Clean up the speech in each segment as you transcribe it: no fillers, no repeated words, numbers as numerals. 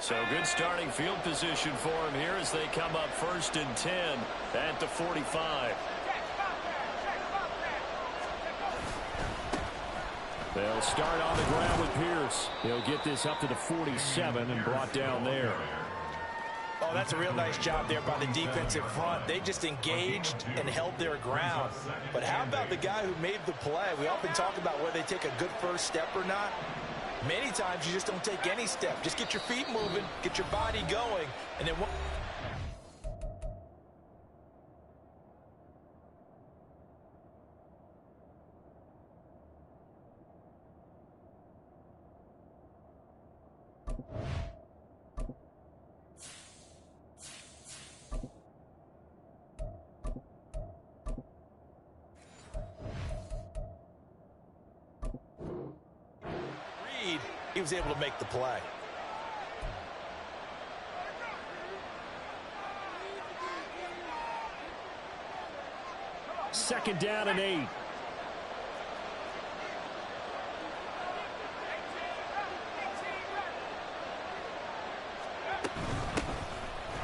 So good starting field position for him here as they come up 1st and 10 at the 45. They'll start on the ground with Pierce. He'll get this up to the 47 and brought down there. Oh, that's a real nice job there by the defensive front. They just engaged and held their ground. But how about the guy who made the play? We often talk about whether they take a good first step or not. Many times you just don't take any step. Just get your feet moving, get your body going, and then... he was able to make the play. Second down and 8.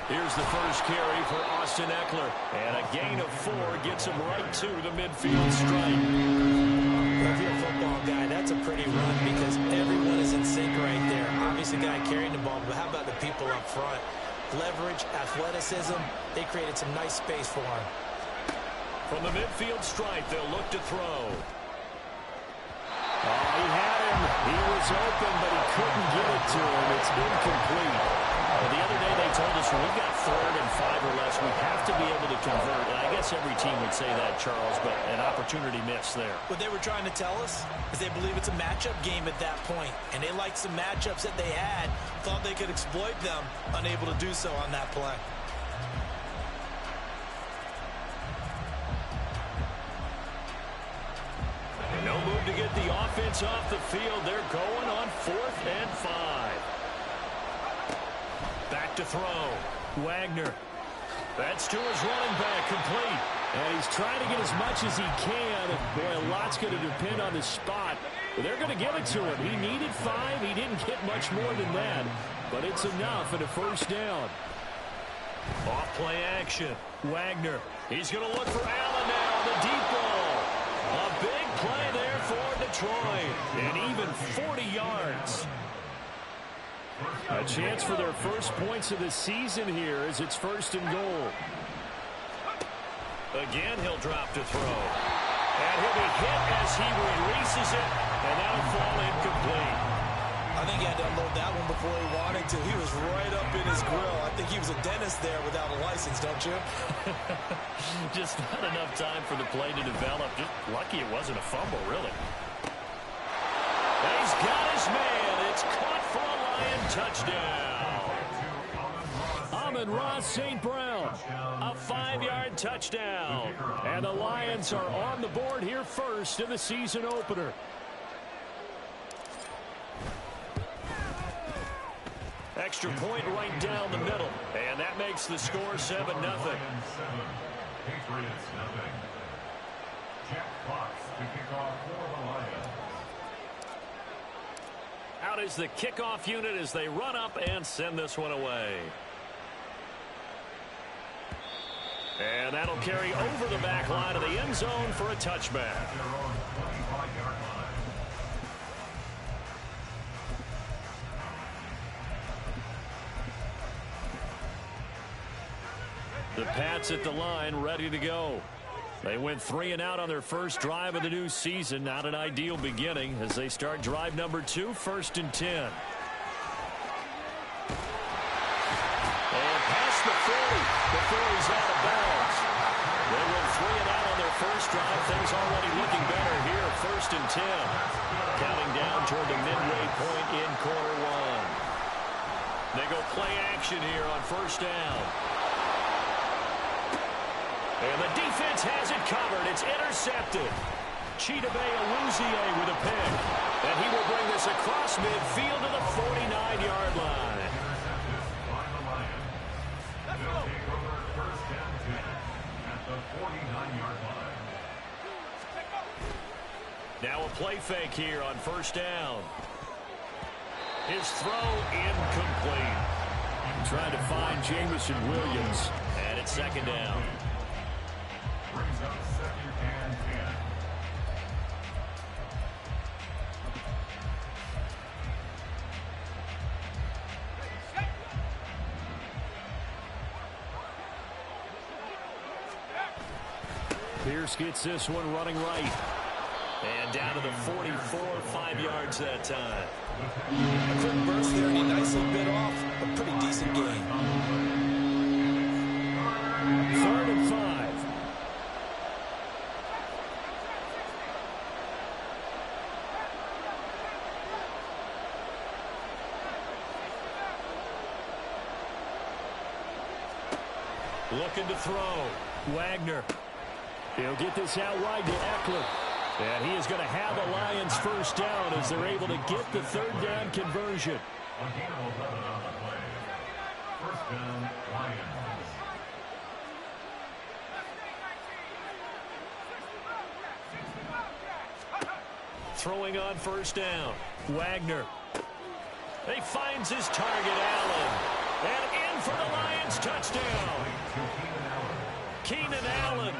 Here's the first carry for Austin Eckler. And a gain of 4 gets him right to the midfield stripe. If you're a football guy, that's a pretty run because everyone is in sync right there. Obviously, the guy carrying the ball, but how about the people up front? Leverage, athleticism, they created some nice space for him. From the midfield stripe, they'll look to throw. Oh, he had him. He was open, but he couldn't get it to him. It's incomplete. The other day they told us when we've got 3rd and 5 or less, we have to be able to convert. And I guess every team would say that, Charles, but an opportunity missed there. What they were trying to tell us is they believe it's a matchup game at that point, and they liked some matchups that they had, thought they could exploit them, unable to do so on that play. No move to get the offense off the field. They're going on 4th and 5. Back to throw. Wagner. That's to his running back, complete. And he's trying to get as much as he can. Boy, a lot's going to depend on the spot. But they're going to give it to him. He needed 5. He didn't get much more than that. But it's enough at a first down. Off play action. Wagner. He's going to look for Allen now on the deep ball. A big play there for Detroit. And even 40 yards. A chance for their first points of the season here as it's 1st and goal. Again, he'll drop to throw. And he'll be hit as he releases it, and that'll fall incomplete. I think he had to unload that one before he wanted to. He was right up in his grill. I think he was a dentist there without a license, don't you? Just not enough time for the play to develop. Just lucky it wasn't a fumble, really. And he's got his man. It's caught for a Lion touchdown. Amon-Ra St. Brown, a 5-yard touchdown. And the Lions are on the board here first in the season opener. Extra point right down the middle. And that makes the score 7-0. Patriots nothing. Jack Fox to kick off for the Lions. Out is the kickoff unit as they run up and send this one away. And that'll carry over the back line of the end zone for a touchback. The Pats at the line, ready to go. They went 3 and out on their first drive of the new season. Not an ideal beginning as they start drive number 2, 1st and 10. And past the 40 before he's out of bounds. They went 3 and out on their first drive. Things already looking better here, 1st and 10. Counting down toward the midway point in quarter 1. They go play action here on 1st down. And the defense has it covered. It's intercepted. Chidobe Awuzie with a pick. And he will bring this across midfield to the 49-yard line. They'll take over 1st and 10 at the 49-yard line. Now a play fake here on 1st down. His throw incomplete. Trying to find Jamison Williams, and it's second down. Brings up 2nd and 10. Pierce gets this one running right. And down to the 44, 5 yards that time. A quick burst there, and he nicely bit off a pretty decent gain. 3rd and 5. Looking to throw. Wagner. He'll get this out wide to Eckler. And he is going to have the Lions first down as they're able to get the 3rd down conversion. A gain of 11 on the play. First down, Lions. Throwing on first down. Wagner. He finds his target, Allen. And in for the Lions touchdown. Keenan Allen,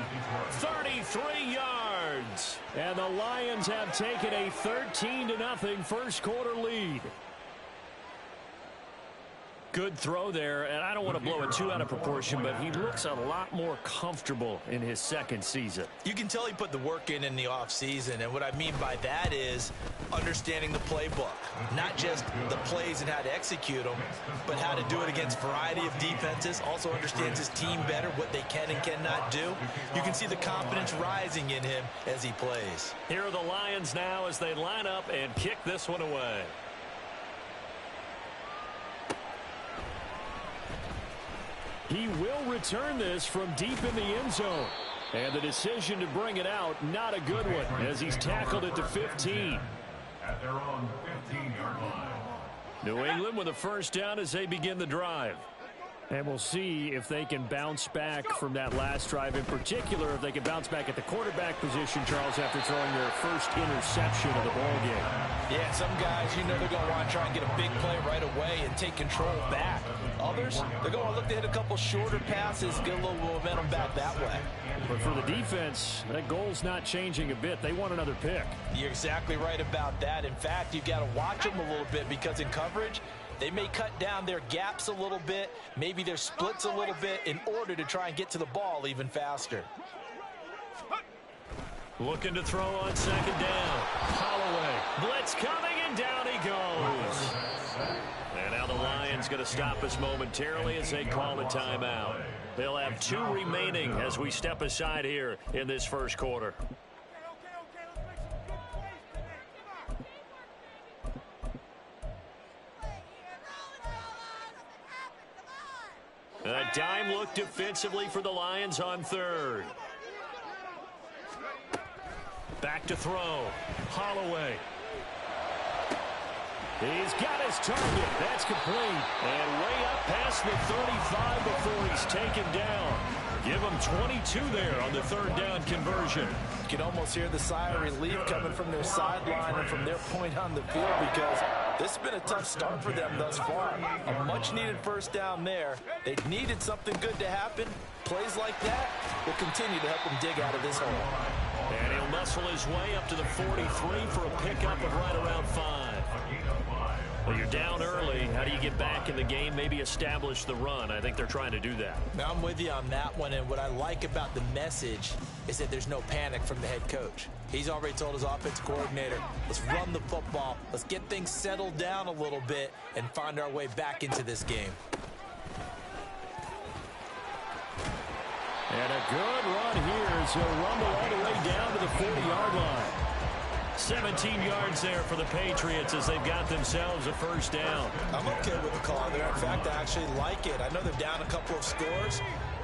33 yards. And the Lions have taken a 13-0 first quarter lead. Good throw there, and I don't want to blow it too out of proportion, but he looks a lot more comfortable in his second season. You can tell he put the work in the offseason, and what I mean by that is understanding the playbook. Not just the plays and how to execute them, but how to do it against a variety of defenses. Also understands his team better, what they can and cannot do. You can see the confidence rising in him as he plays. Here are the Lions now as they line up and kick this one away. He will return this from deep in the end zone. And the decision to bring it out, not a good one, as he's tackled at the 15. At their own 15-yard line. New England with a first down as they begin the drive. And we'll see if they can bounce back from that last drive, in particular if they can bounce back at the quarterback position, Charles, after throwing their first interception of the ballgame. Yeah, some guys, you know they're going to want to try and get a big play right away and take control back. Others, they're going to look to hit a couple shorter passes, get a little momentum back that way. But for the defense, that goal's not changing a bit. They want another pick. You're exactly right about that. In fact, you've got to watch them a little bit because in coverage, they may cut down their gaps a little bit, maybe their splits a little bit in order to try and get to the ball even faster. Looking to throw on second down. Holloway. Blitz coming, and down he goes. And now the Lions going to stop us momentarily as they call a timeout. They'll have 2 remaining as we step aside here in this first quarter. A dime look defensively for the Lions on 3rd. Back to throw. Holloway. He's got his target. That's complete. And way up past the 35 before he's taken down. Give him 22 there on the 3rd down conversion. You can almost hear the sigh of relief coming from their sideline and from their point on the field because this has been a tough start for them thus far. A much-needed first down there. They needed something good to happen. Plays like that will continue to help them dig out of this hole. And he'll muscle his way up to the 43 for a pickup of right around 5. Well, you're down early. How do you get back in the game, maybe establish the run? I think they're trying to do that. Now, I'm with you on that one, and what I like about the message is that there's no panic from the head coach. He's already told his offensive coordinator, let's run the football, let's get things settled down a little bit and find our way back into this game. And a good run here as he'll rumble all the way down to the 40-yard line. 17 yards there for the Patriots as they've got themselves a first down. I'm okay with the call there. In fact, I actually like it. I know they're down a couple of scores,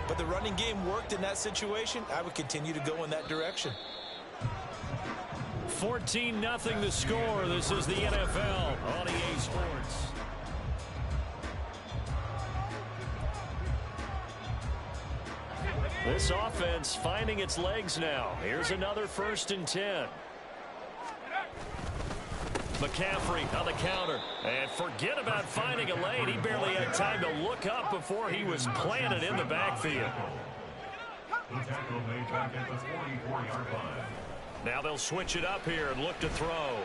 but the running game worked in that situation. I would continue to go in that direction. 14-0 the score. This is the NFL on EA Sports. This offense finding its legs now. Here's another 1st and 10. McCaffrey on the counter. And forget about finding a lane. He barely had time to look up before he was planted in the backfield. The tackle made back at the 44-yard line. Now they'll switch it up here and look to throw.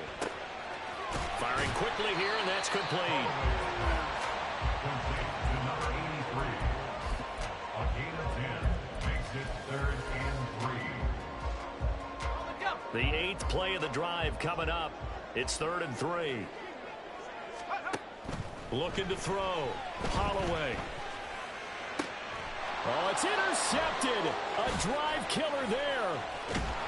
Firing quickly here, and that's complete. Complete to number 83. A gain of 10 makes it 3rd and 3. The 8th play of the drive coming up. It's 3rd and 3. Looking to throw. Holloway. Oh, it's intercepted. A drive killer there.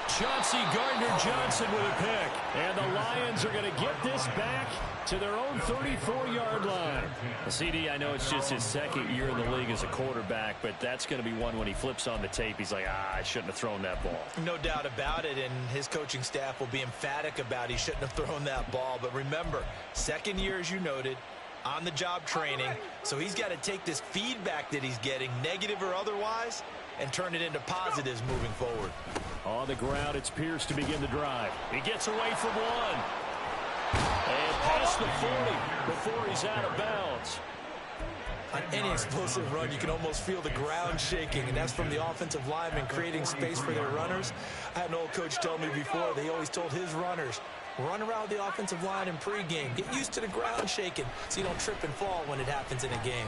Chauncey Gardner-Johnson with a pick. And the Lions are going to get this back to their own 34-yard line. CD, I know it's just his 2nd year in the league as a quarterback, but that's going to be one when he flips on the tape. He's like, I shouldn't have thrown that ball. No doubt about it, and his coaching staff will be emphatic about he shouldn't have thrown that ball. But remember, 2nd year, as you noted, on-the-job training, so he's got to take this feedback that he's getting, negative or otherwise, and turn it into positives moving forward. On the ground, it's Pierce to begin the drive. He gets away from one. And past the 40 before he's out of bounds. On any explosive run, you can almost feel the ground shaking, and that's from the offensive linemen creating space for their runners. I had an old coach tell me before, they always told his runners, run around the offensive line in pregame. Get used to the ground shaking so you don't trip and fall when it happens in a game.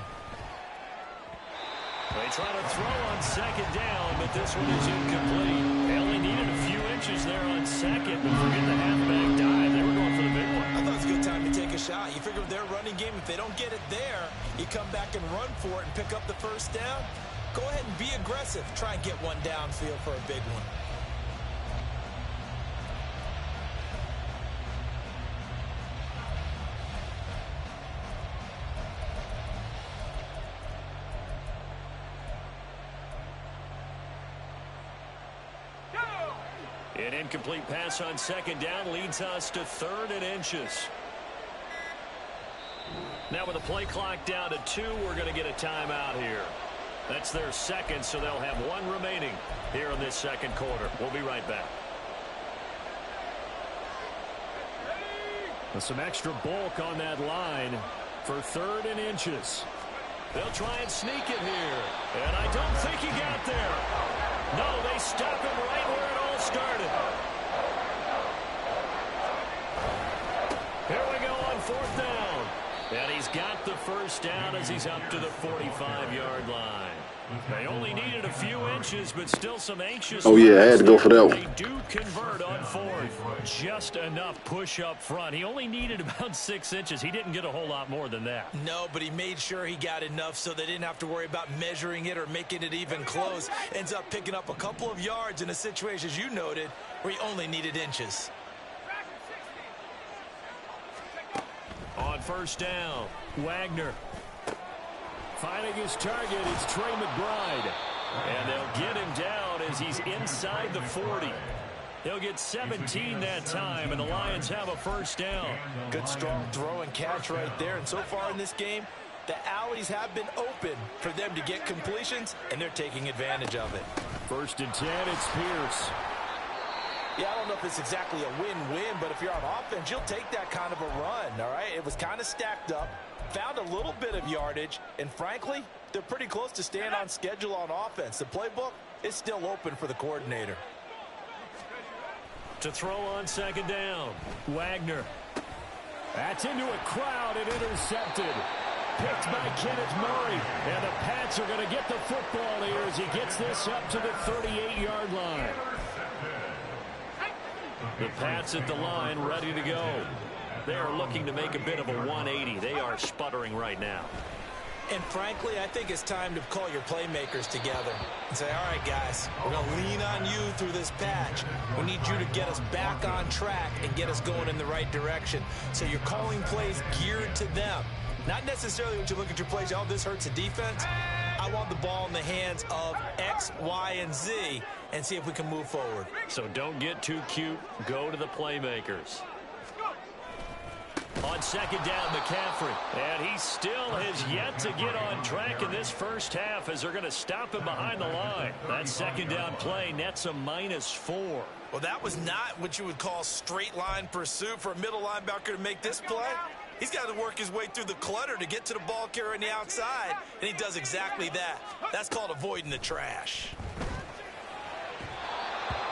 They try to throw on 2nd down, but this one is incomplete. They only needed a few inches there on 2nd, but forget the halfback dive. They were going for the big one. I thought it was a good time to take a shot. You figure with their running game, if they don't get it there, you come back and run for it and pick up the 1st down. Go ahead and be aggressive. Try and get one downfield for a big one. An incomplete pass on 2nd down leads us to 3rd and inches. Now with the play clock down to 2, we're going to get a timeout here. That's their 2nd, so they'll have 1 remaining here in this 2nd quarter. We'll be right back. With some extra bulk on that line for 3rd and inches. They'll try and sneak it here. And I don't think he got there. No, they stop him right where it all started. Here we go on 4th down. And he's got the 1st down as he's up to the 45-yard line. They only needed a few inches, but still some anxious. Oh, yeah, I had to go for that one. They do convert on 4th. Just enough push up front. He only needed about 6 inches. He didn't get a whole lot more than that. No, but he made sure he got enough so they didn't have to worry about measuring it or making it even close. Ends up picking up a couple of yards in a situation, as you noted, where he only needed inches. On 1st down, Wagner. Finding his target, it's Trey McBride. And they'll get him down as he's inside the 40. He'll get 17 that time, and the Lions have a 1st down. Good, strong throw and catch right there. And so far in this game, the alleys have been open for them to get completions, and they're taking advantage of it. 1st and 10, it's Pierce. Yeah, I don't know if it's exactly a win-win, but if you're on offense, you'll take that kind of a run, all right? It was kind of stacked up, found a little bit of yardage, and frankly, they're pretty close to staying on schedule on offense. The playbook is still open for the coordinator. To throw on 2nd down, Wagner. That's into a crowd and intercepted. Picked by Kenneth Murray. And the Pats are going to get the football here as he gets this up to the 38-yard line. The Pats at the line, ready to go. They are looking to make a bit of a 180. They are sputtering right now. And frankly, I think it's time to call your playmakers together and say, all right, guys, we're going to lean on you through this patch. We need you to get us back on track and get us going in the right direction. So you're calling plays geared to them. Not necessarily when you look at your plays, oh, this hurts the defense. I want the ball in the hands of X, Y, and Z and see if we can move forward. So don't get too cute. Go to the playmakers. On 2nd down, McCaffrey. And he still has yet to get on track in this 1st half as they're going to stop him behind the line. That 2nd down play nets a -4. Well, that was not what you would call straight line pursuit for a middle linebacker to make this play. He's got to work his way through the clutter to get to the ball carrier on the outside, and he does exactly that. That's called avoiding the trash.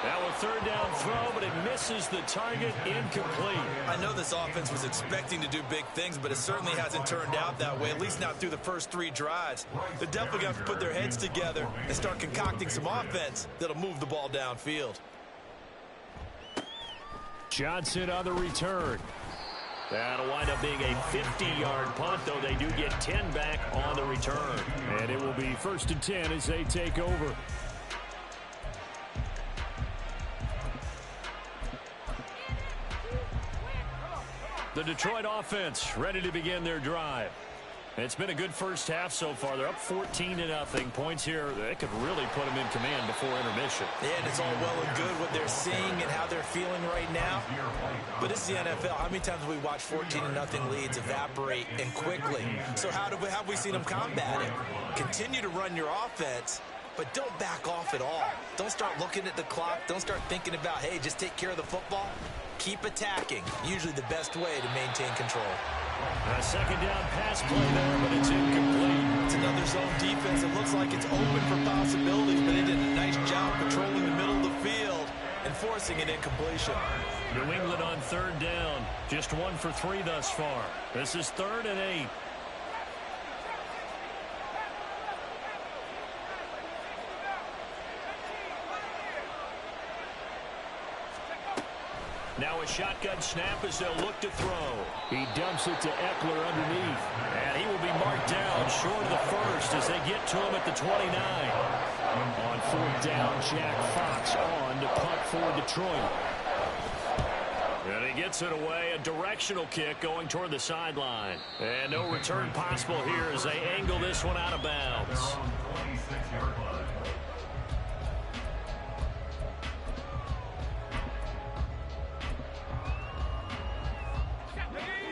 Now a third down throw, but it misses the target, incomplete. I know this offense was expecting to do big things, but it certainly hasn't turned out that way, at least not through the first 3 drives. They're definitely going to have to put their heads together and start concocting some offense that'll move the ball downfield. Johnson on the return. That'll wind up being a 50-yard punt, though they do get 10 back on the return. And it will be 1st and 10 as they take over. The Detroit offense ready to begin their drive. It's been a good first half so far. They're up 14-0. Points here, they could really put them in command before intermission. Yeah, and it's all well and good what they're seeing and how they're feeling right now. But this is the NFL. How many times have we watched 14-0 leads evaporate and quickly? So how have we seen them combat it? Continue to run your offense, but don't back off at all. Don't start looking at the clock. Don't start thinking about, hey, just take care of the football. Keep attacking. Usually the best way to maintain control. A second down pass play there, but it's incomplete. It's another zone defense. It looks like it's open for possibilities, but they did a nice job controlling the middle of the field and forcing an incompletion. New England on third down. Just 1 for 3 thus far. This is 3rd and 8. Now a shotgun snap as they'll look to throw. He dumps it to Eckler underneath. And he will be marked down short of the first as they get to him at the 29. On 4th down, Jack Fox on to punt for Detroit. And he gets it away. A directional kick going toward the sideline. And no return possible here as they angle this one out of bounds.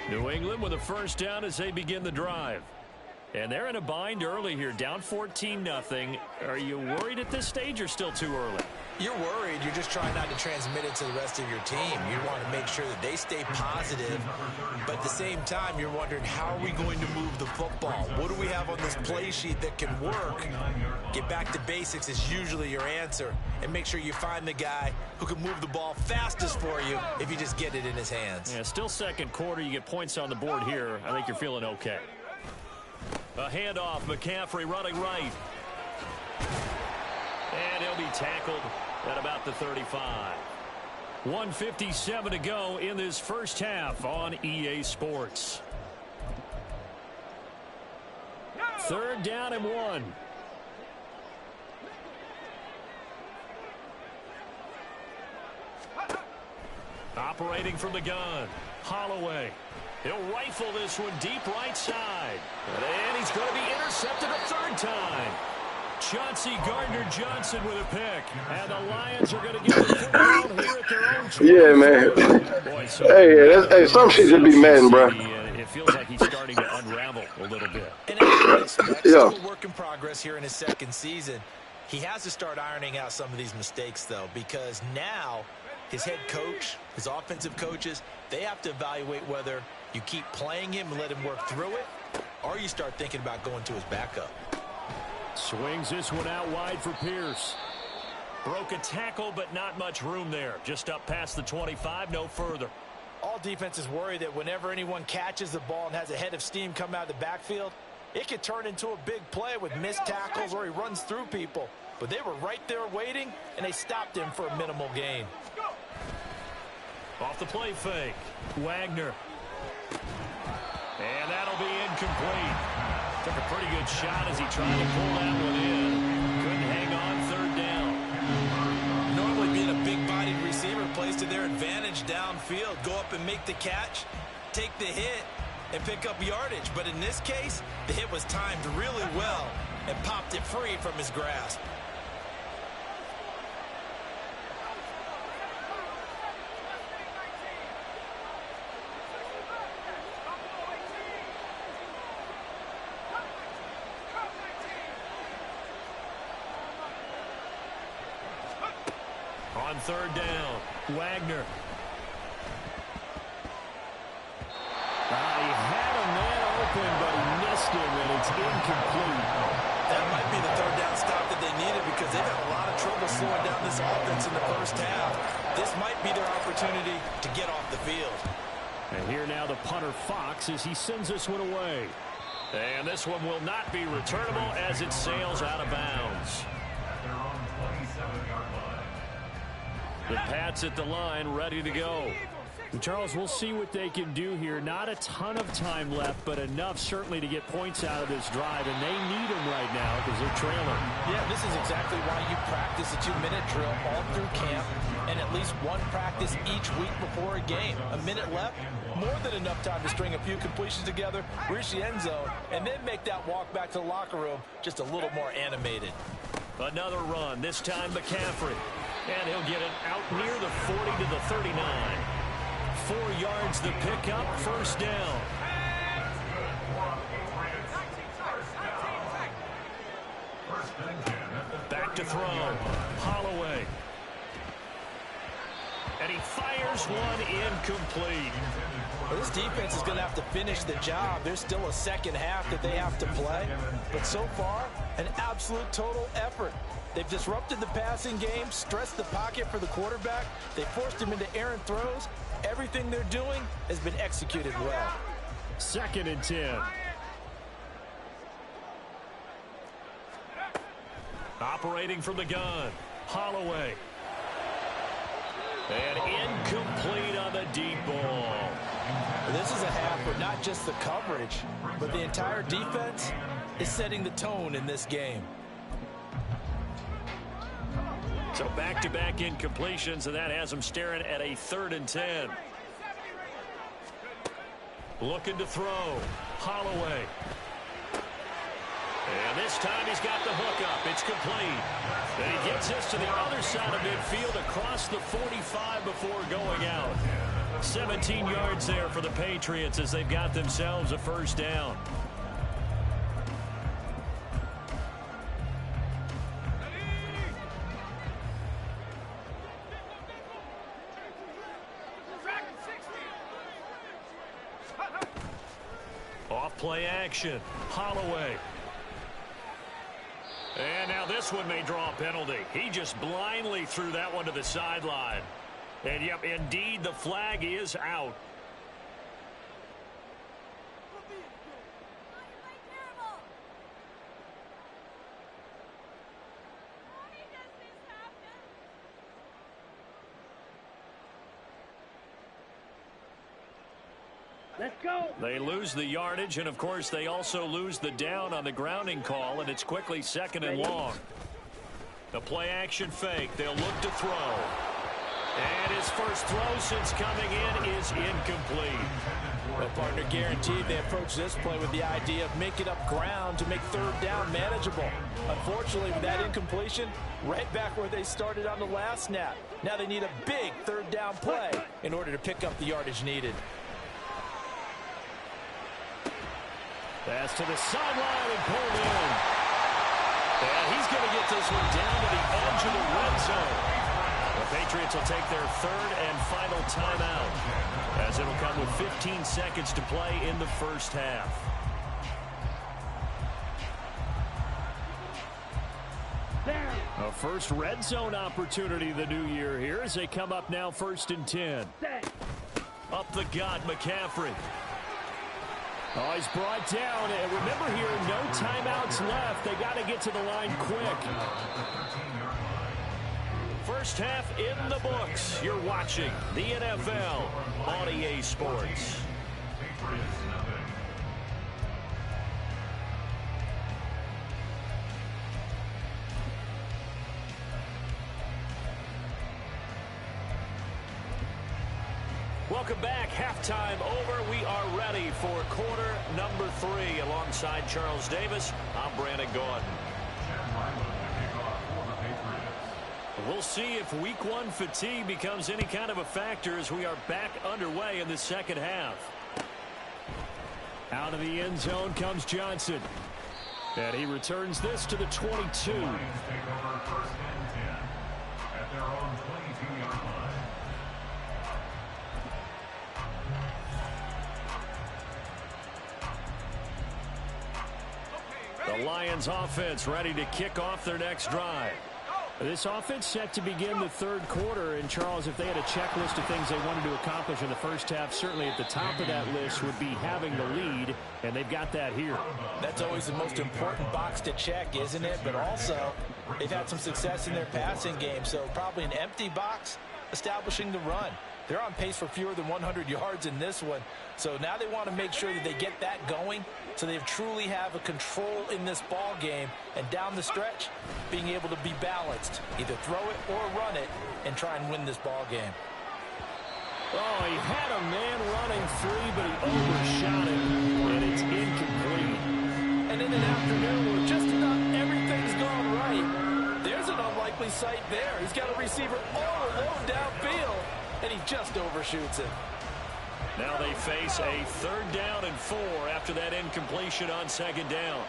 New England with a first down as they begin the drive. And they're in a bind early here, down 14-0. Are you worried at this stage or still too early? You're worried. You're just trying not to transmit it to the rest of your team. You want to make sure that they stay positive, but at the same time, you're wondering, how are we going to move the football? What do we have on this play sheet that can work? Get back to basics is usually your answer, and make sure you find the guy who can move the ball fastest for you if you just get it in his hands. Yeah, still second quarter. You get points on the board here. I think you're feeling okay. A handoff, McCaffrey running right. And he'll be tackled at about the 35. 1:57 to go in this first half on EA Sports. 3rd down and 1. Operating from the gun, Holloway. He'll rifle this one deep right side. And he's going to be intercepted a 3rd time. Chauncey Gardner-Johnson with a pick. And the Lions are going to get the football here at their own 20. Yeah, man. Boy, hey, some shit just be men, bro. It feels like he's starting to unravel a little bit. And as you would expect, still a work in progress here in his 2nd season. He has to start ironing out some of these mistakes, though, because now his head coach, his offensive coaches, they have to evaluate whether you keep playing him and let him work through it, or you start thinking about going to his backup. Swings this one out wide for Pierce. Broke a tackle, but not much room there. Just up past the 25, no further. All defenses worry that whenever anyone catches the ball and has a head of steam come out of the backfield, it could turn into a big play with missed tackles or he runs through people. But they were right there waiting, and they stopped him for a minimal gain. Off the play fake, Wagner. And that'll be incomplete. Took a pretty good shot as he tried to pull that one in. Couldn't hang on 3rd down. Normally being a big-bodied receiver plays to their advantage downfield. Go up and make the catch, take the hit, and pick up yardage. But in this case, the hit was timed really well and popped it free from his grasp. On On third down, Wagner. He had a man open, but he missed him, and it's incomplete. That might be the third down stop that they needed because they've had a lot of trouble slowing down this offense in the first half. This might be their opportunity to get off the field. And here now the punter Fox as he sends this one away. And this one will not be returnable as it sails out of bounds. They're on 27-yard line. The Pats at the line, ready to go. And Charles, we'll see what they can do here. Not a ton of time left, but enough certainly to get points out of this drive, and they need them right now because they're trailing. Yeah, this is exactly why you practice a 2-minute drill all through camp and at least one practice each week before a game. A minute left, more than enough time to string a few completions together, reach the end zone, and then make that walk back to the locker room just a little more animated. Another run, this time McCaffrey. And he'll get it out near the 40 to the 39. 4 yards the pickup, first down. Back to throw. Holloway. And he fires one incomplete. Well, this defense is going to have to finish the job. There's still a second half that they have to play. But so far, an absolute total effort. They've disrupted the passing game, stressed the pocket for the quarterback. They forced him into errant throws. Everything they're doing has been executed well. 2nd and 10. Operating from the gun, Holloway. And incomplete on the deep ball. This is a half where not just the coverage, but the entire defense is setting the tone in this game. So back-to-back incompletions, and that has them staring at a 3rd and 10. Looking to throw. Holloway. And this time he's got the hook up. It's complete. And he gets this to the other side of midfield across the 45 before going out. 17 yards there for the Patriots as they've got themselves a first down. Off play action. Holloway. And now this one may draw a penalty. He just blindly threw that one to the sideline. And yep, indeed, the flag is out. Let's go. They lose the yardage, and of course they also lose the down on the grounding call, and it's quickly 2nd and long. The play action fake. They'll look to throw. And his first throw since coming in is incomplete. Well, partner, guaranteed they approach this play with the idea of making up ground to make 3rd down manageable. Unfortunately, with that incompletion, right back where they started on the last snap. Now they need a big 3rd down play in order to pick up the yardage needed. Pass to the sideline and pulled in. And he's going to get this one down to the edge of the red zone. The Patriots will take their 3rd and final timeout, as it'll come with 15 seconds to play in the first half. A first red zone opportunity the new year here as they come up now 1st and 10. Up the gut, McCaffrey. Oh, he's brought down. And remember here, no timeouts left. They got to get to the line quick. First half in the books. You're watching the NFL on EA Sports. Welcome back. Halftime over. We are ready for quarter number 3. Alongside Charles Davis, I'm Brandon Gordon. We'll see if week 1 fatigue becomes any kind of a factor as we are back underway in the second half. Out of the end zone comes Johnson. And he returns this to the 22. Lions take over 1st and 10 at their own 22. Lions offense ready to kick off their next drive. This offense set to begin the third quarter. And, Charles, if they had a checklist of things they wanted to accomplish in the first half, certainly at the top of that list would be having the lead, and they've got that here. That's always the most important box to check, isn't it? But also, they've had some success in their passing game, so probably an empty box establishing the run. They're on pace for fewer than 100 yards in this one. So now they want to make sure that they get that going so they truly have a control in this ball game. And down the stretch, being able to be balanced. Either throw it or run it and try and win this ball game. Oh, he had a man running free, but he overshot it, and it's incomplete. And in an afternoon where just about everything's gone right, there's an unlikely sight there. He's got a receiver all alone downfield, and he just overshoots it. Now they face a 3rd down and 4 after that incompletion on 2nd down.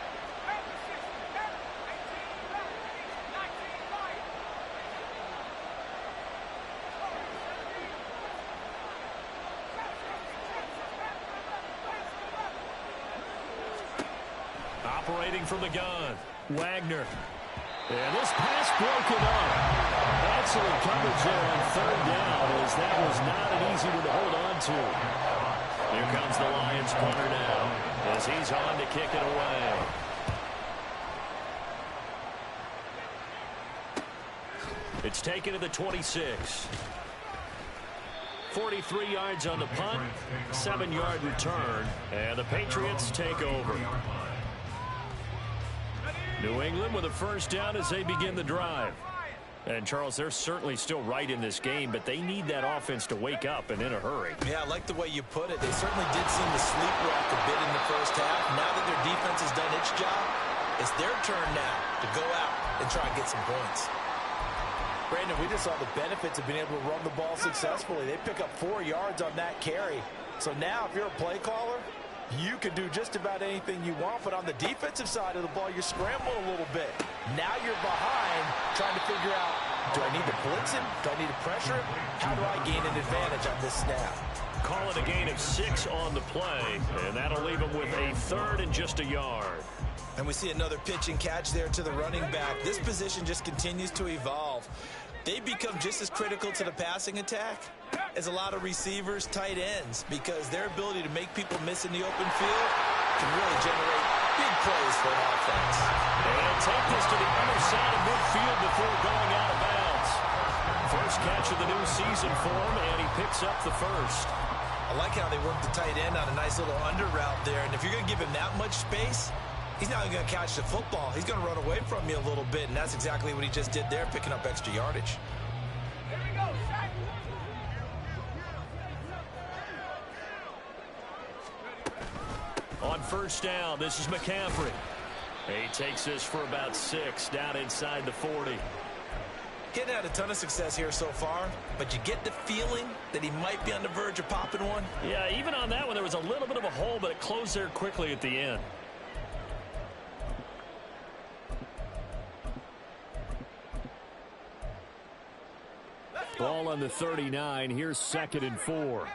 Operating from the gun, Wagner. And this pass broken up. Excellent coverage there on 3rd down, as that was not an easy one to hold on to. Here comes the Lions punter now, as he's on to kick it away. It's taken to the 26. 43 yards on the punt, 7-yard return, and the Patriots take over. New England with a 1st down as they begin the drive. And, Charles, they're certainly still right in this game, but they need that offense to wake up and in a hurry. Yeah, I like the way you put it. They certainly did seem to sleepwalk a bit in the first half. Now that their defense has done its job, it's their turn now to go out and try and get some points. Brandon, we just saw the benefits of being able to run the ball successfully. They pick up 4 yards on that carry. So now, if you're a play caller, you can do just about anything you want, but on the defensive side of the ball, you're scrambling a little bit. Now you're behind, trying to figure out, do I need to blitz him? Do I need to pressure him? How do I gain an advantage on this snap? Call it a gain of 6 on the play, and that'll leave him with a 3rd and just a yard. And we see another pitch and catch there to the running back. This position just continues to evolve. They become just as critical to the passing attack as a lot of receivers, tight ends, because their ability to make people miss in the open field can really generate big plays for an offense. And take this to the other side of midfield before going out of bounds. First catch of the new season for him, and he picks up the 1st. I like how they work the tight end on a nice little under route there, and if you're going to give him that much space, he's not even going to catch the football. He's going to run away from you a little bit, and that's exactly what he just did there, picking up extra yardage. On 1st down, this is McCaffrey. He takes this for about 6 down inside the 40. Getting had a ton of success here so far, but you get the feeling that he might be on the verge of popping one. Yeah, even on that one, there was a little bit of a hole, but it closed there quickly at the end. Ball on the 39. Here's 2nd and 4.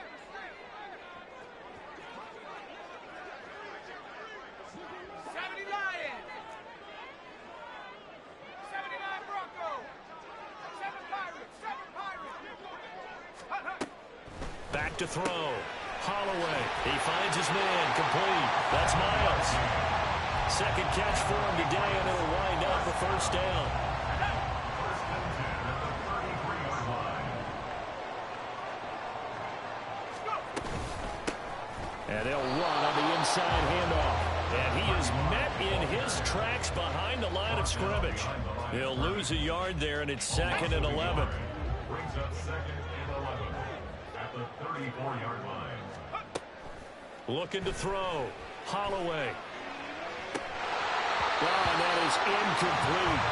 Back to throw. Holloway. He finds his man. Complete. That's Miles. 2nd catch for him today, and it'll wind up a 1st down. And they'll run on the inside handoff. And he is met in his tracks behind the line of scrimmage. He'll lose a yard there, and it's 2nd and 11. Brings up 2nd and 11 at the 34-yard line. Looking to throw. Holloway. Oh, and that is incomplete.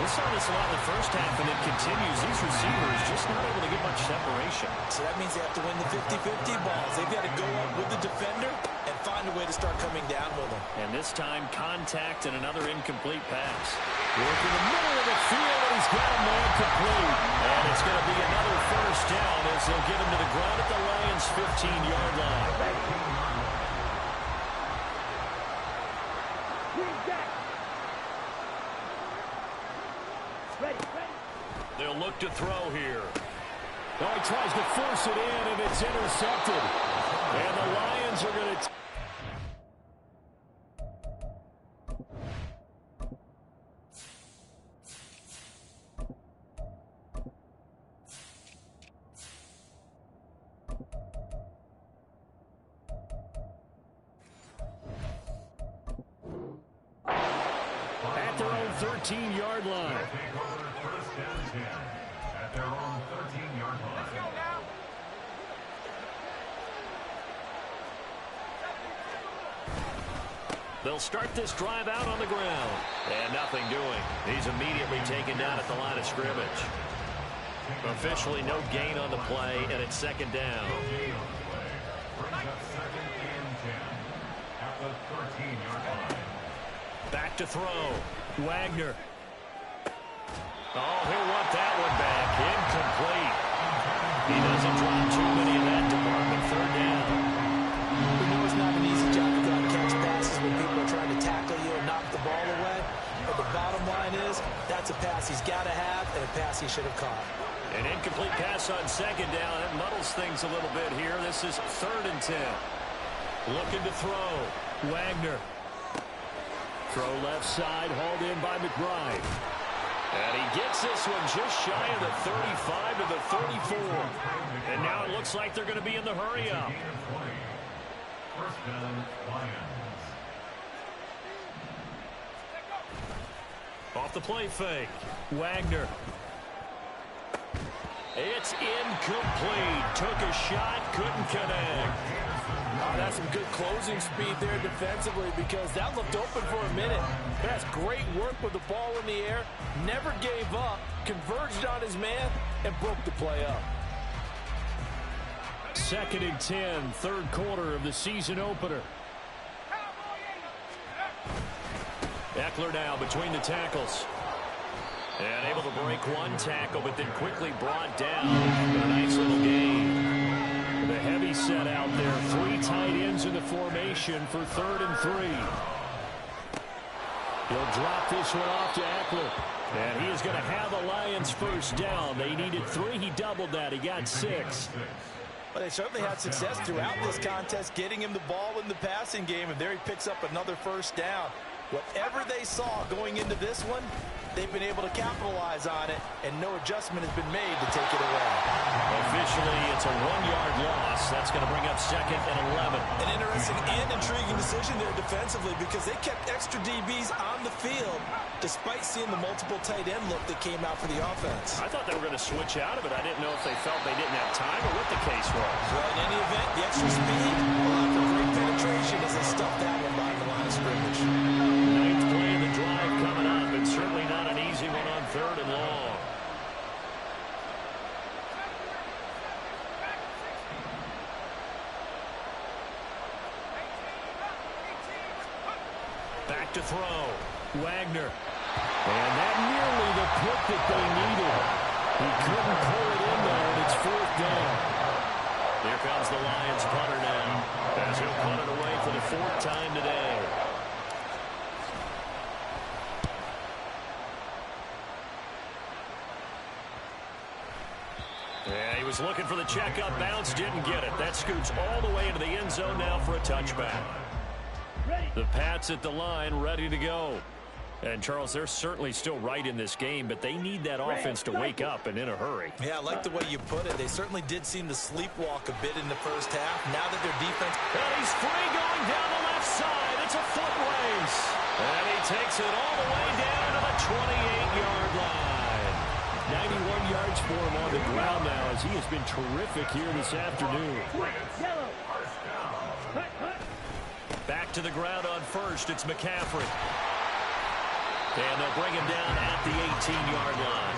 We saw this a lot in the first half, and it continues. These receivers just not able to get much separation. So that means they have to win the 50-50 balls. They've got to go up with the defender and find a way to start coming down with them. And this time, contact and another incomplete pass. Work in the middle of the field, and he's got a man complete. And it's going to be another 1st down as they'll get him to the ground at the Lions' 15-yard line. look to throw here. Oh, he tries to force it in, and it's intercepted. And the Lions are going to... At their own 13-yard line. First and 10 at their own 13-yard line. They'll start this drive out on the ground. And nothing doing. He's immediately taken down at the line of scrimmage. Officially no gain on the play, and it's second down. Brings up second and 10 at the 13-yard line. Back to throw. Wagner. Oh, he'll want that one back. Incomplete. He doesn't drop too many in that department. Third down. We know it's not an easy job to go out and catch passes when people are trying to tackle you and knock the ball away. But the bottom line is, that's a pass he's got to have and a pass he should have caught. An incomplete pass on second down. It muddles things a little bit here. This is third and 10. Looking to throw. Wagner. Throw left side, hauled in by McBride. And he gets this one just shy of the 35 to the 34. And now it looks like they're going to be in the hurry up. First down, Lions. Off the play fake. Wagner. It's incomplete. Took a shot, couldn't connect. Oh, that's some good closing speed there defensively because that looked open for a minute. That's great work with the ball in the air. Never gave up, converged on his man, and broke the play up. Second and 10, third quarter of the season opener. Eckler now between the tackles. And able to break one tackle, but then quickly brought down. A nice little gain. The heavy set out there. Three tight ends in the formation for third and 3. He'll drop this one off to Eckler. And he is going to have the Lions first down. They needed 3. He doubled that. He got 6. Well, they certainly had success throughout this contest, getting him the ball in the passing game, and there he picks up another first down. Whatever they saw going into this one, they've been able to capitalize on it, and no adjustment has been made to take it away. Officially, it's a 1-yard loss. That's going to bring up second and 11. An interesting and intriguing decision there defensively because they kept extra DBs on the field despite seeing the multiple tight end look that came out for the offense. I thought they were going to switch out of it. I didn't know if they felt they didn't have time or what the case was. Well, in any event, the extra speed allowed for great penetration as they stuffed that one by the line of scrimmage. Ninth play of the drive coming up, and certainly not an easy one on third and long. Back to throw. Wagner. And that nearly the pick that they needed. He couldn't pull it in there, and it's fourth down. Here comes the Lions punter now, as he'll punt it away for the 4th time today. Yeah, he was looking for the check-up bounce, didn't get it. That scoots all the way into the end zone now for a touchback. The Pats at the line, ready to go. And, Charles, they're certainly still right in this game, but they need that offense to wake up and in a hurry. Yeah, I like the way you put it. They certainly did seem to sleepwalk a bit in the first half. Now that their defense... And he's free going down the left side. It's a foot race. And he takes it all the way down to the 28-yard line. 91 yards for him on the ground now as he has been terrific here this afternoon. Back to the ground on first. It's McCaffrey. And they'll bring him down at the 18-yard line.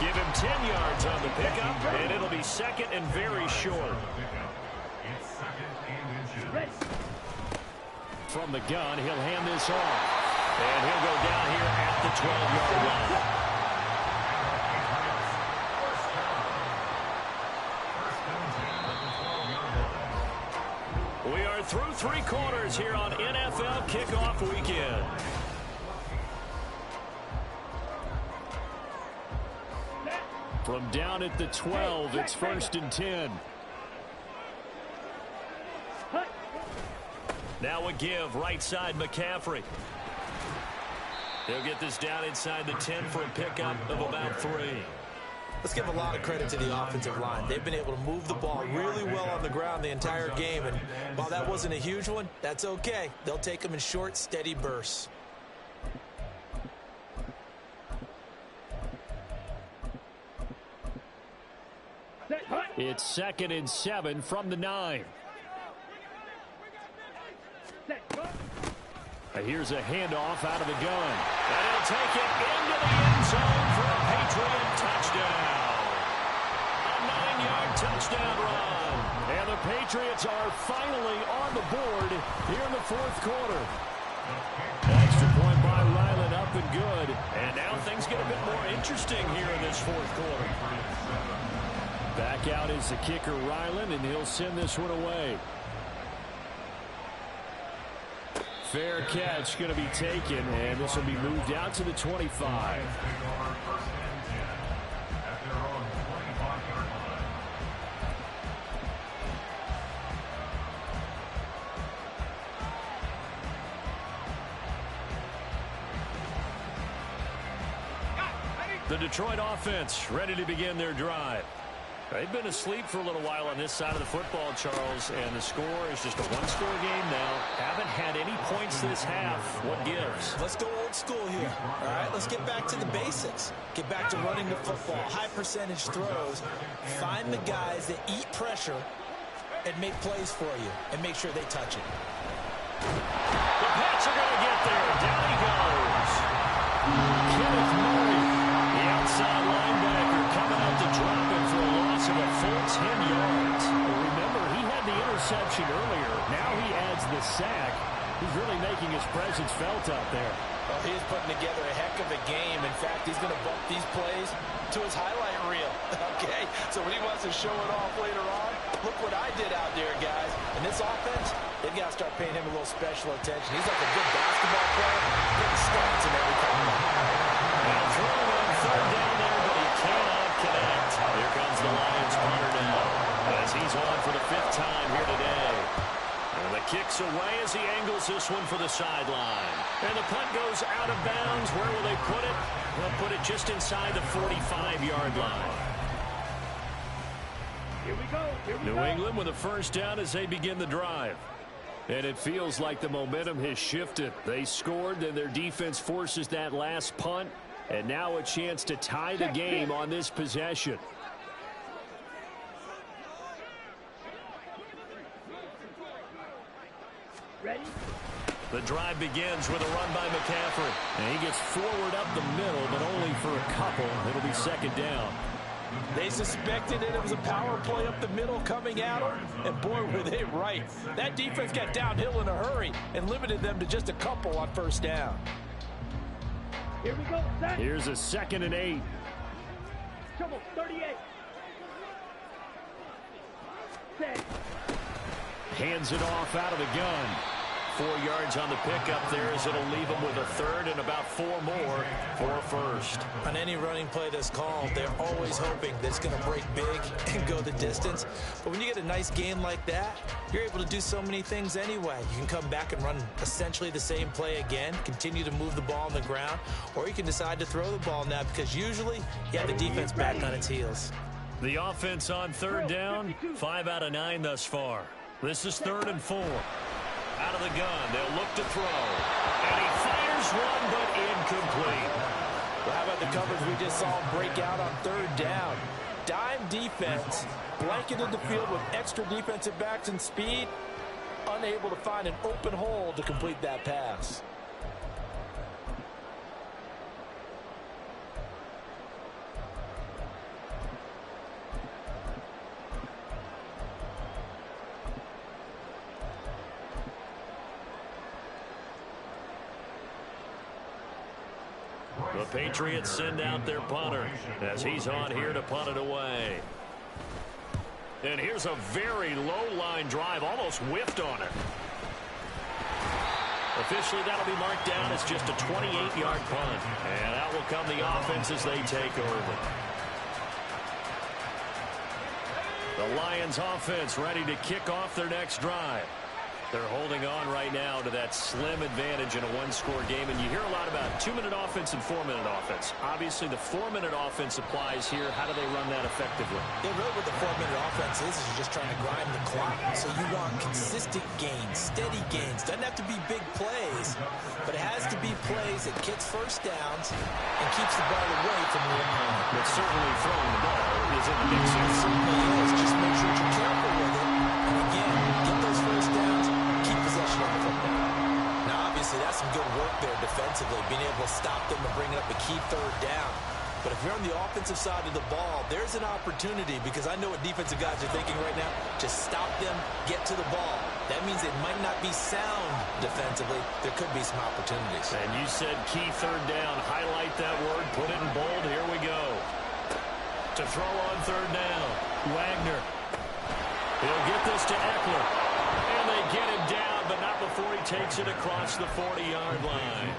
Give him 10 yards on the pickup, and it'll be second and very short. From the gun, he'll hand this off. And he'll go down here at the 12-yard line. We are through 3 quarters here on NFL Kickoff Weekend. From down at the 12, it's 1st and 10. Now a give, right side McCaffrey. He'll get this down inside the 10 for a pickup of about 3. Let's give a lot of credit to the offensive line. They've been able to move the ball really well on the ground the entire game. And while that wasn't a huge one, that's okay. They'll take them in short, steady bursts. It's 2nd and 7 from the 9. Here's a handoff out of the gun. And he'll take it into the end zone for a Patriot touchdown. A 9-yard touchdown run. And the Patriots are finally on the board here in the 4th quarter. Extra point by Ryland, up and good. And now things get a bit more interesting here in this 4th quarter. Back out is the kicker, Ryland, and he'll send this one away. Fair catch going to be taken, and this will be moved out to the 25. The Detroit offense ready to begin their drive. They've been asleep for a little while on this side of the football, Charles, and the score is just a one-score game now. Haven't had any points this half. What gives? Let's go old school here. All right, let's get back to the basics. Get back to running the football, high percentage throws. Find the guys that eat pressure and make plays for you and make sure they touch it. The Pats are going to get there. Down he goes. Kenneth Murray, the outside linebacker, coming out to drop it for a loss of a full 10 yards. Remember, he had the interception earlier. Now he adds the sack. He's really making his presence felt out there. Well, he is putting together a heck of a game. In fact, he's going to bump these plays to his highlight reel. Okay, so when he wants to show it off later on, look what I did out there, guys. And this offense, they've got to start paying him a little special attention. He's like a good basketball player, putting stats in every contact. Now throwing on 3rd down there, but he cannot connect. Here comes the Lions punter now, as he's on for the 5th time here today. And the kick's away as he angles this one for the sideline. And the punt goes out of bounds. Where will they put it? They'll put it just inside the 45-yard line. Here we go. New England with a 1st down as they begin the drive. And it feels like the momentum has shifted. They scored, then their defense forces that last punt. And now a chance to tie the game on this possession. Ready? The drive begins with a run by McCaffrey. And he gets forward up the middle, but only for a couple. It'll be 2nd down. They suspected it was a power play up the middle coming at them, and boy, were they right. That defense got downhill in a hurry and limited them to just a couple on 1st down. Here we go. Set. Here's a 2nd and 8. Trouble. 38. Set. Hands it off out of the gun. 4 yards on the pickup there as it'll leave them with a 3rd and about 4 more for a 1st. On any running play that's called, they're always hoping that it's going to break big and go the distance. But when you get a nice game like that, you're able to do so many things anyway. You can come back and run essentially the same play again, continue to move the ball on the ground, or you can decide to throw the ball now because usually you have the defense back on its heels. The offense on 3rd down, 5 out of 9 thus far. This is 3rd and 4. Out of the gun, they'll look to throw. And he fires one, but incomplete. Well, how about the coverage we just saw him break out on 3rd down? Dime defense, blanketed the field with extra defensive backs and speed, unable to find an open hole to complete that pass. The Patriots send out their punter as he's on here to punt it away. And here's a very low line drive, almost whiffed on it. Officially, that'll be marked down as just a 28-yard punt. And out will come the offense as they take over. The Lions offense ready to kick off their next drive. They're holding on right now to that slim advantage in a one-score game, and you hear a lot about 2-minute offense and 4-minute offense. Obviously, the 4-minute offense applies here. How do they run that effectively? Yeah, really what the 4-minute offense is you're just trying to grind the clock. So you want consistent gains, steady gains. Doesn't have to be big plays, but it has to be plays that gets first downs and keeps the ball away from the opponent. But certainly throwing the ball is in the mix. It certainly is. Just make sure you're careful with it. And again, get those first downs, keep possession of the football. Now, obviously, that's some good work there defensively, being able to stop them and bringing up a key third down. But if you're on the offensive side of the ball, there's an opportunity, because I know what defensive guys are thinking right now. Just stop them, get to the ball. That means it might not be sound defensively. There could be some opportunities. And you said key third down. Highlight that word. Put it in bold. Here we go. To throw on third down. Wagner. He'll get this to Eckler. And they get him down, but not before he takes it across the 40-yard line.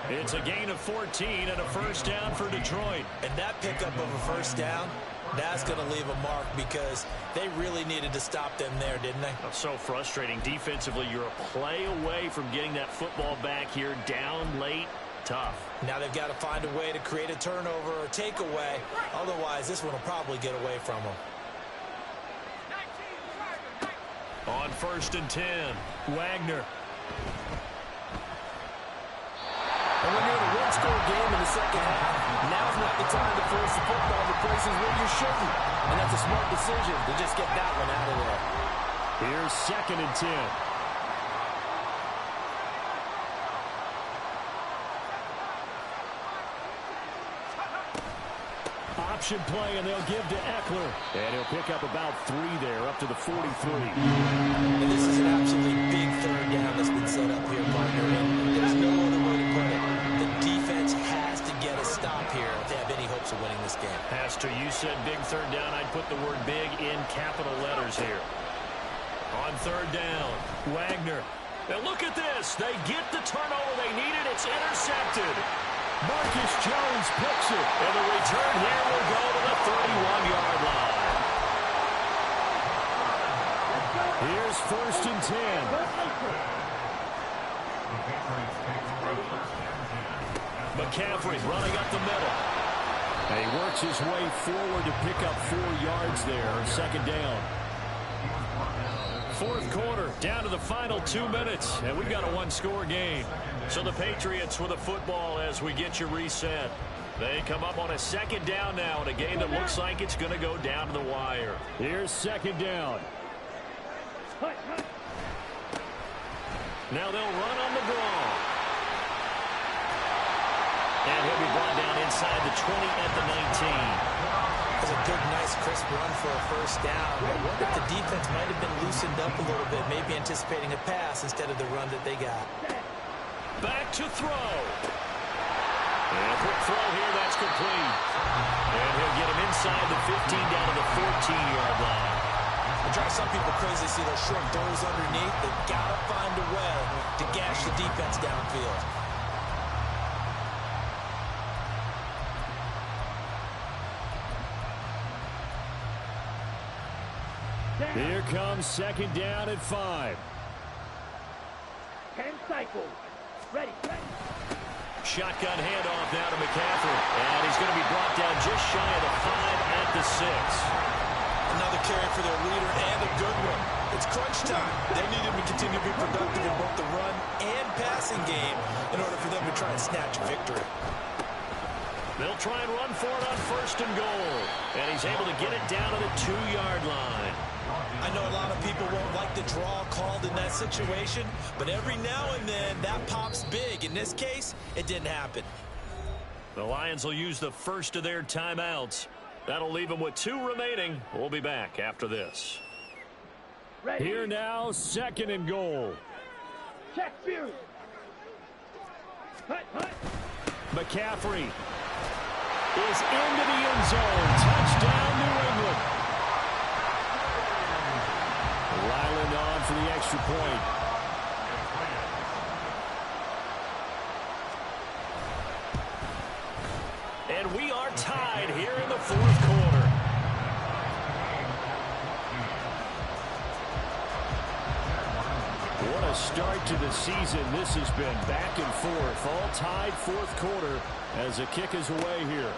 It's a gain of 14 and a first down for Detroit. And that pickup of a first down, that's going to leave a mark, because they really needed to stop them there, didn't they? So frustrating. Defensively, you're a play away from getting that football back here. Down late, tough. Now they've got to find a way to create a turnover or takeaway. Otherwise, this one will probably get away from them. On 1st and 10, Wagner. And when you're in a one-score game in the second half, now's not the time to force the football to places where you shouldn't. And that's a smart decision to just get that one out of there. Here's 2nd and 10. Option play, and they'll give to Eckler. And he'll pick up about 3 there, up to the 43. And this is an absolutely big third down that's been set up here, partner. And there's no other way to put it. The defense has to get a stop here if they have any hopes of winning this game. Has to. You said big third down. I'd put the word big in capital letters here. On 3rd down, Wagner. Now look at this. They get the turnover they needed. It's intercepted. Marcus Jones picks it. And the return here will go to the 31-yard line. Here's 1st and 10. McCaffrey running up the middle. And he works his way forward to pick up 4 yards there. 2nd down. 4th quarter, down to the final 2 minutes, and we've got a one-score game. So the Patriots with the football as we get you reset. They come up on a 2nd down now in a game that looks like it's going to go down to the wire. Here's 2nd down. Now they'll run on the draw. And he'll be brought down inside the 20 at the 19. That's a good, nice, crisp run for a first down. I wonder if the defense might have been loosened up a little bit, maybe anticipating a pass instead of the run that they got. Back to throw. And a quick throw here, that's complete. And he'll get him inside the 15 down to the 14-yard line. It drives some people crazy to see those short throws underneath. They've got to find a way to gash the defense downfield. Here comes 2nd down at 5. 10 cycles. Ready. Shotgun handoff now to McCaffrey. And he's going to be brought down just shy of the 5 at the 6. Another carry for their leader, and a good one. It's crunch time. They need him to continue to be productive in both the run and passing game in order for them to try and snatch a victory. They'll try and run for it on 1st and goal. And he's able to get it down to the 2-yard line. I know a lot of people won't like the draw called in that situation, but every now and then that pops big. In this case, it didn't happen. The Lions will use the first of their timeouts. That'll leave them with 2 remaining. We'll be back after this. Ready. Here now, 2nd and goal. Check view. Hut. McCaffrey is into the end zone. Touchdown, New England. Ryland on for the extra point. And we are tied here in the 4th quarter. What a start to the season this has been. Back and forth, all tied fourth quarter as the kick is away here.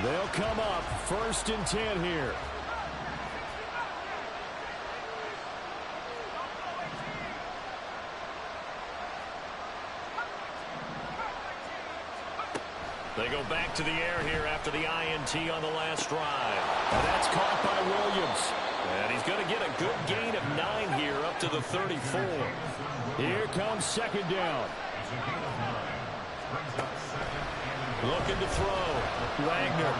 They'll come up 1st and 10 here. They go back to the air here after the INT on the last drive. And that's caught by Williams. And he's going to get a good gain of 9 here up to the 34. Here comes 2nd down. Looking to throw. Wagner.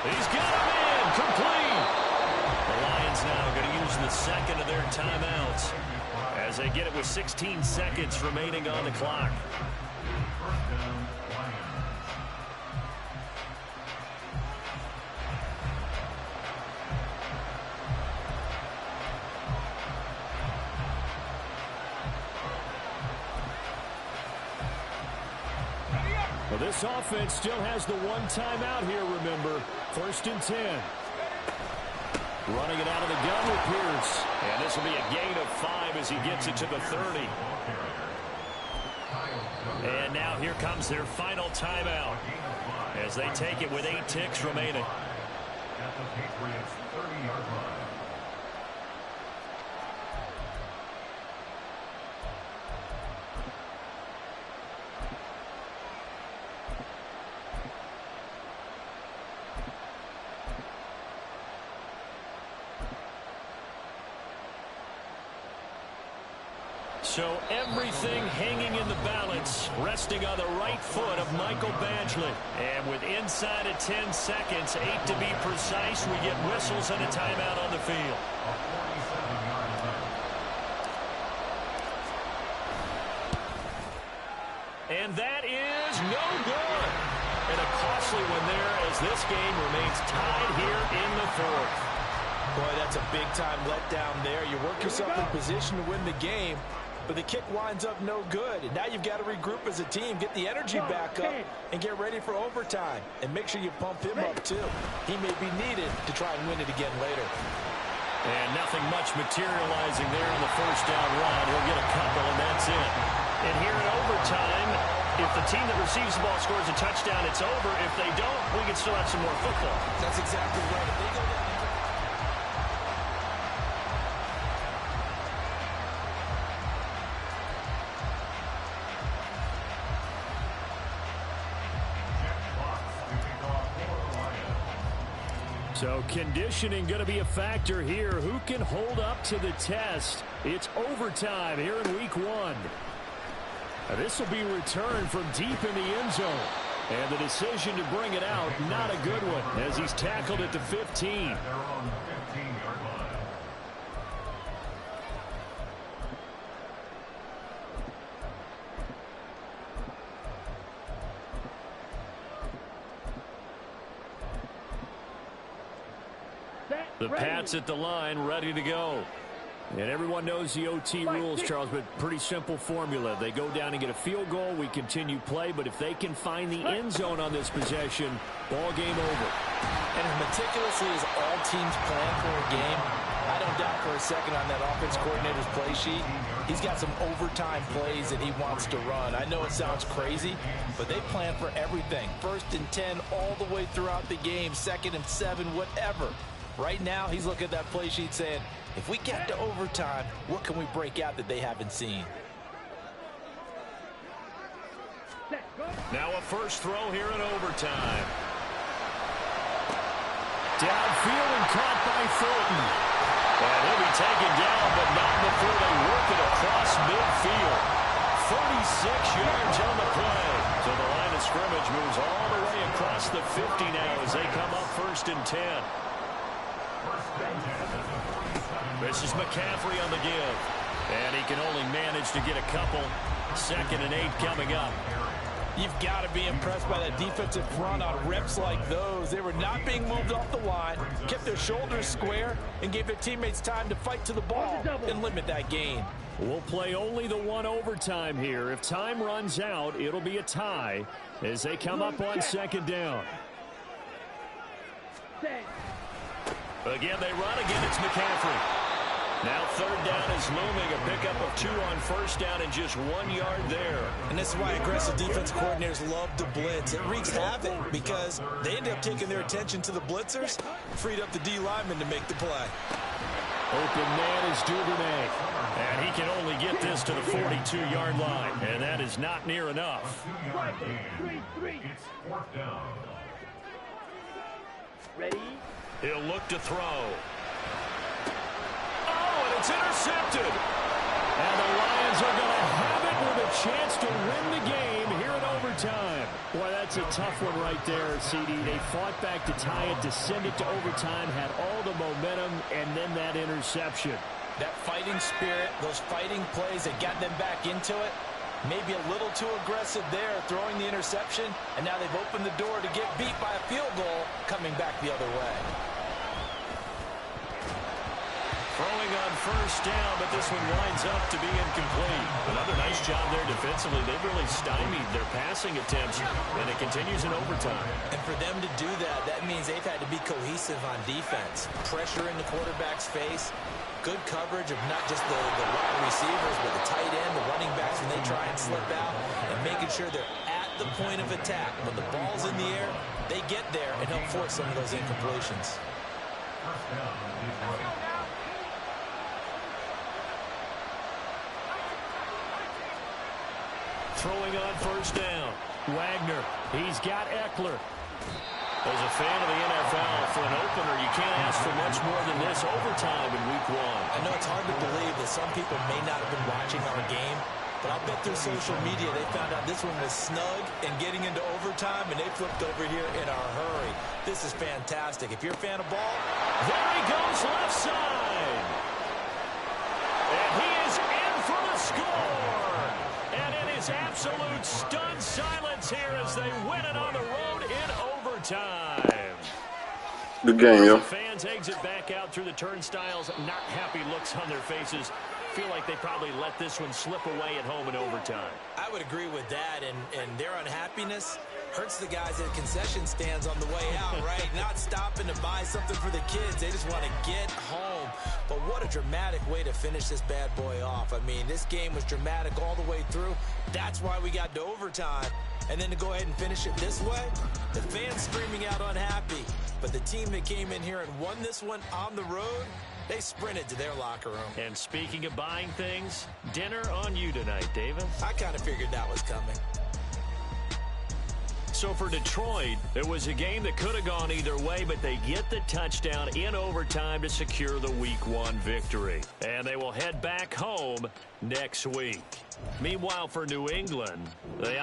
He's got him in. Complete. The Lions now going to use the 2nd of their timeouts as they get it with 16 seconds remaining on the clock. Well, this offense still has the 1 timeout here, remember. 1st and 10. Running it out of the gun with Pierce. And this will be a gain of 5 as he gets it to the 30. And now here comes their final timeout as they take it with 8 ticks remaining. At the Patriots' 30-yard line. So everything hanging in the balance, resting on the right foot of Michael Badgley. And with inside of 10 seconds, 8 to be precise, we get whistles and a timeout on the field. And that is no good. And a costly one there as this game remains tied here in the 4th. Boy, that's a big-time letdown there. You work yourself in position to win the game, but the kick winds up no good. And now you've got to regroup as a team, get the energy back up, and get ready for overtime. And make sure you pump him up, too. He may be needed to try and win it again later. And nothing much materializing there on the 1st down run. He'll get a couple, and that's it. And here in overtime, if the team that receives the ball scores a touchdown, it's over. If they don't, we can still have some more football. That's exactly right. If they go down. So conditioning going to be a factor here. Who can hold up to the test? It's overtime here in week 1. This will be returned from deep in the end zone. And the decision to bring it out, not a good one, as he's tackled at the 15. They're on the 15-yard line. The Pats at the line, ready to go. And everyone knows the OT rules, Charles, but pretty simple formula. They go down and get a field goal, we continue play, but if they can find the end zone on this possession, ball game over. And as meticulously as all teams plan for a game, I don't doubt for a second on that offense coordinator's play sheet, he's got some overtime plays that he wants to run. I know it sounds crazy, but they plan for everything. 1st and 10 all the way throughout the game, 2nd and 7, whatever. Right now, he's looking at that play sheet saying, if we get to overtime, what can we break out that they haven't seen? Now a first throw here in overtime. Downfield and caught by Fulton. And he'll be taken down, but not before they work it across midfield. 36 yards on the play. So the line of scrimmage moves all the way across the 50 now as they come up 1st and 10. This is McCaffrey on the give. And he can only manage to get a couple. 2nd and 8 coming up. You've got to be impressed by that defensive front on reps like those. They were not being moved off the line, kept their shoulders square, and gave their teammates time to fight to the ball and limit that gain. We'll play only the one overtime here. If time runs out, it'll be a tie as they come up on second down. Again, they run. Again, it's McCaffrey. Now third down is looming. A pickup of 2 on first down and just 1 yard there. And this is why aggressive defense coordinators love to blitz. It wreaks havoc because they end up taking their attention to the blitzers, freed up the D lineman to make the play. Open man is Duvernay. And he can only get this to the 42-yard line. And that is not near enough. 3-3. It's fourth down. Ready? He'll look to throw. Oh, and it's intercepted. And the Lions are going to have it with a chance to win the game here in overtime. Boy, that's a tough one right there, CD. They fought back to tie it, to send it to overtime, had all the momentum, and then that interception. That fighting spirit, those fighting plays that got them back into it, maybe a little too aggressive there, throwing the interception, and now they've opened the door to get beat by a field goal coming back the other way. Throwing on first down, but this one winds up to be incomplete. Another nice job there defensively. They've really stymied their passing attempts, and it continues in overtime. And for them to do that, that means they've had to be cohesive on defense. Pressure in the quarterback's face, good coverage of not just the wide receivers, but the tight end, the running backs when they try and slip out, and making sure they're at the point of attack. When the ball's in the air, they get there and help force some of those incompletions. First down is right. Throwing on first down. Wagner. He's got Eckler. As a fan of the NFL, for an opener, you can't ask for much more than this overtime in week 1. I know it's hard to believe that some people may not have been watching our game, but I'll bet through social media they found out this one was snug and getting into overtime, and they flipped over here in a hurry. This is fantastic. If you're a fan of ball, there he goes left side. And he is in for the score. And it is absolute stunned silence here as they win it on the road in overtime. Good game, yo. Fans exit back out through the turnstiles, not happy looks on their faces. Feel like they probably let this one slip away at home in overtime. I would agree with that, and their unhappiness hurts the guys at concession stands on the way out, right? Not stopping to buy something for the kids. They just want to get home. But what a dramatic way to finish this bad boy off. I mean, this game was dramatic all the way through. That's why we got to overtime. And then to go ahead and finish it this way, the fans screaming out unhappy. But the team that came in here and won this one on the road, they sprinted to their locker room. And speaking of buying things, dinner on you tonight, Davis. I kind of figured that was coming. So for Detroit, it was a game that could have gone either way, but they get the touchdown in overtime to secure the Week 1 victory. And they will head back home next week. Meanwhile, for New England, they